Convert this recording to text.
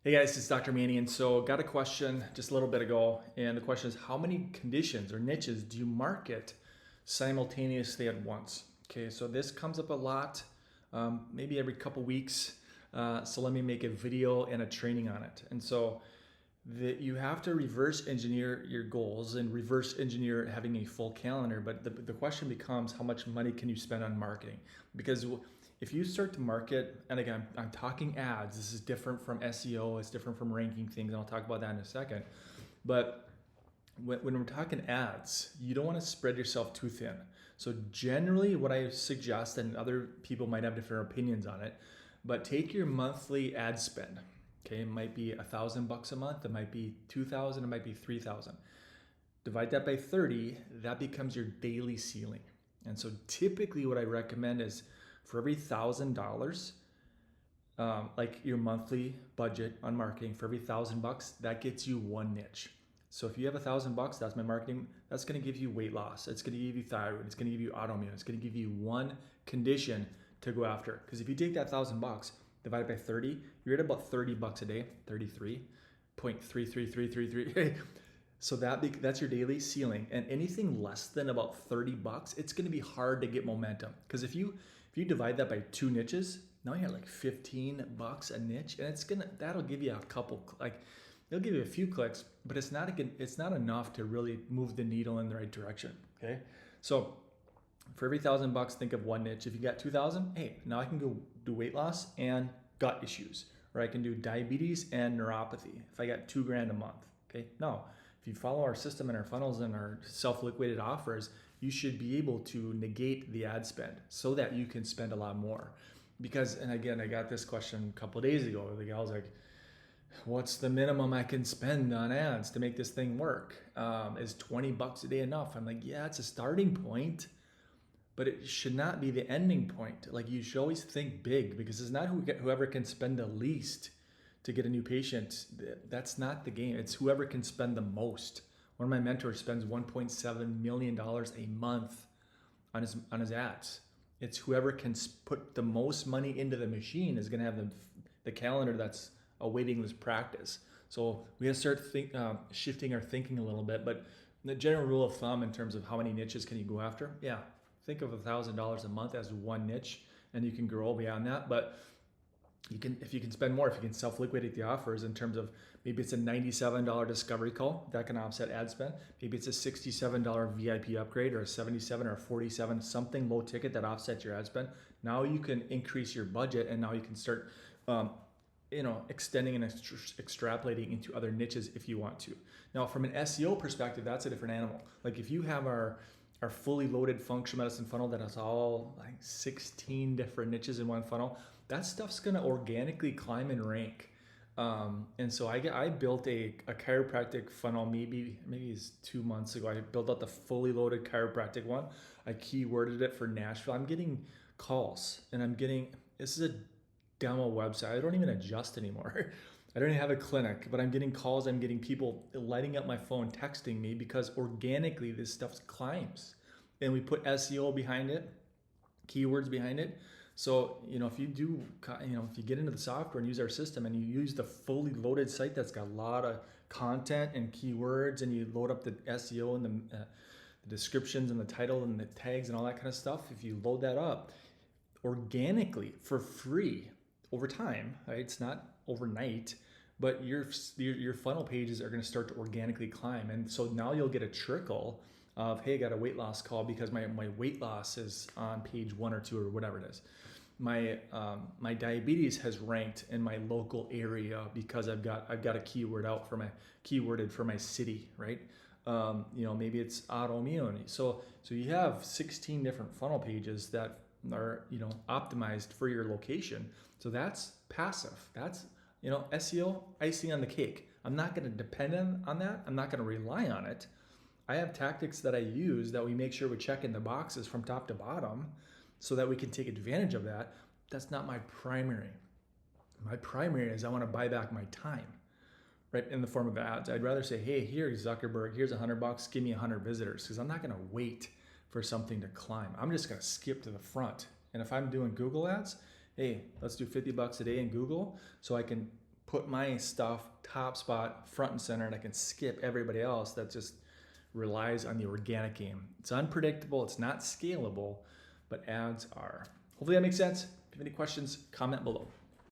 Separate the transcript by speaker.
Speaker 1: Hey guys, it's Dr. Mannie, and so got a question just a little bit ago, and the question is, how many conditions or niches do you market simultaneously at once? Okay, so this comes up a lot, maybe every couple weeks. So let me make a video and a training on it. And so you have to reverse engineer your goals and reverse engineer having a full calendar. But the question becomes, how much money can you spend on marketing? Because if you start to market, and again, I'm talking ads, this is different from SEO, it's different from ranking things, and I'll talk about that in a second. But when we're talking ads, you don't want to spread yourself too thin. So generally what I suggest, and other people might have different opinions on it, but take your monthly ad spend. Okay, it might be $1,000 a month, it might be 2,000, it might be 3,000. Divide that by 30, that becomes your daily ceiling. And so typically what I recommend is for every $1,000, like your monthly budget on marketing, for every $1,000, that gets you one niche. So if you have $1,000, that's my marketing, that's gonna give you weight loss, it's gonna give you thyroid, it's gonna give you autoimmune, it's gonna give you one condition to go after. Because if you take that $1,000, divided by 30, you're at about $30 a day, 33.33333. So that's your daily ceiling. And anything less than about $30, it's gonna be hard to get momentum. Because if you divide that by two niches, now you're at like $15 a niche, and that'll give you a couple, like it'll give you a few clicks, but it's not enough to really move the needle in the right direction. Okay, so for every $1,000, think of one niche. If you got 2,000, hey, now I can go do weight loss and gut issues, or I can do diabetes and neuropathy. If I got $2,000 a month, okay. Now, if you follow our system and our funnels and our self-liquidated offers, you should be able to negate the ad spend so that you can spend a lot more. Because, and again, I got this question a couple of days ago. The gal's like, what's the minimum I can spend on ads to make this thing work? Is $20 a day enough? I'm like, yeah, it's a starting point, but it should not be the ending point. Like, you should always think big, because it's not whoever can spend the least to get a new patient. That's not the game. It's whoever can spend the most. One of my mentors spends $1.7 million a month on his ads. It's whoever can put the most money into the machine is going to have the calendar that's awaiting this practice. So we have to start shifting our thinking a little bit. But the general rule of thumb in terms of how many niches can you go after? Yeah, think of $1,000 a month as one niche, and you can grow beyond that. But if you can spend more, if you can self-liquidate the offers in terms of, maybe it's a $97 discovery call that can offset ad spend. Maybe it's a $67 VIP upgrade, or a $77 or a $47, something low ticket that offsets your ad spend. Now you can increase your budget, and now you can start extending and extrapolating into other niches if you want to. Now, from an SEO perspective, that's a different animal. Like, if you have our fully loaded functional medicine funnel that has all like 16 different niches in one funnel, that stuff's gonna organically climb and rank. And so I built a chiropractic funnel, maybe it's 2 months ago. I built out the fully loaded chiropractic one. I keyworded it for Nashville. I'm getting calls, and this is a demo website. I don't even adjust anymore. I don't even have a clinic, but I'm getting calls. I'm getting people lighting up my phone, texting me, because organically this stuff climbs. And we put SEO behind it, keywords behind it. So, if you get into the software and use our system, and you use the fully loaded site that's got a lot of content and keywords, and you load up the SEO and the descriptions and the title and the tags and all that kind of stuff, if you load that up organically for free over time, right? It's not overnight, but your funnel pages are going to start to organically climb. And so now you'll get a trickle of, hey, I got a weight loss call because my weight loss is on page 1 or 2 or whatever it is. My diabetes has ranked in my local area because I've got a keyword out keyworded for my city, right? Maybe it's autoimmune. So you have 16 different funnel pages that are optimized for your location. So that's passive. That's SEO icing on the cake. I'm not going to depend on that. I'm not going to rely on it. I have tactics that I use that we make sure we're checking the boxes from top to bottom so that we can take advantage of that. That's not my primary. My primary is I want to buy back my time, right, in the form of ads. I'd rather say, hey, here's Zuckerberg, here's $100, give me 100 visitors, because I'm not going to wait for something to climb. I'm just going to skip to the front. And if I'm doing Google ads, hey, let's do $50 a day in Google so I can put my stuff top spot, front and center, and I can skip everybody else that just relies on the organic game. It's unpredictable, it's not scalable, but ads are. Hopefully that makes sense. If you have any questions, comment below.